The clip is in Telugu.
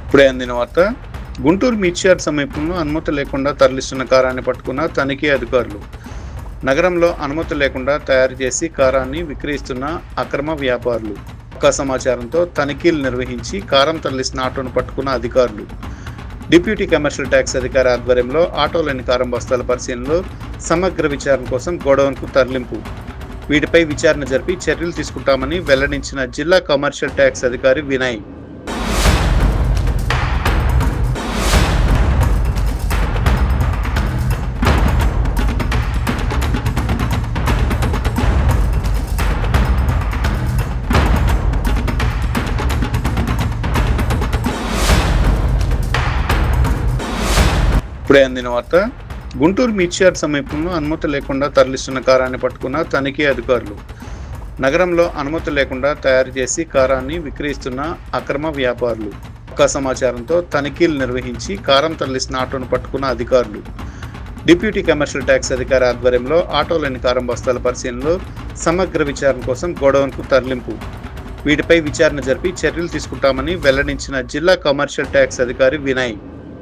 ఇప్పుడే అందిన వార్త. గుంటూరు మీర్చియార్డ్ సమీపంలో అనుమతి లేకుండా తరలిస్తున్న కారాన్ని పట్టుకున్న తనిఖీ అధికారులు. నగరంలో అనుమతి లేకుండా తయారు చేసి కారాన్ని విక్రయిస్తున్న అక్రమ వ్యాపారులు. పక్కా సమాచారంతో తనిఖీలు నిర్వహించి కారం తరలిస్తున్న ఆటోను పట్టుకున్న అధికారులు. డిప్యూటీ కమర్షియల్ ట్యాక్స్ అధికారి ఆధ్వర్యంలో ఆటోలోని కారం బస్తాల పరిశీలనలో సమగ్ర విచారణ కోసం గోడౌన్కు తరలింపు. వీటిపై విచారణ జరిపి చర్యలు తీసుకుంటామని వెల్లడించిన జిల్లా కమర్షియల్ ట్యాక్స్ అధికారి వినయ్. ఇప్పుడే అందిన వార్త. గుంటూరు మీర్చియార్డ్ సమీపంలో అనుమతి లేకుండా తరలిస్తున్న కారాన్ని పట్టుకున్న తనిఖీ అధికారులు. నగరంలో అనుమతి లేకుండా తయారు చేసి కారాన్ని విక్రయిస్తున్న అక్రమ వ్యాపారులు. పక్కా సమాచారంతో తనిఖీలు నిర్వహించి కారం తరలిస్తున్న ఆటోను పట్టుకున్న అధికారులు. డిప్యూటీ కమర్షియల్ ట్యాక్స్ అధికారి ఆధ్వర్యంలో ఆటోలోని కారం బస్తాల పరిశీలనలో సమగ్ర విచారణ కోసం గోడౌన్కు తరలింపు. వీటిపై విచారణ జరిపి చర్యలు తీసుకుంటామని వెల్లడించిన జిల్లా కమర్షియల్ ట్యాక్స్ అధికారి వినయ్.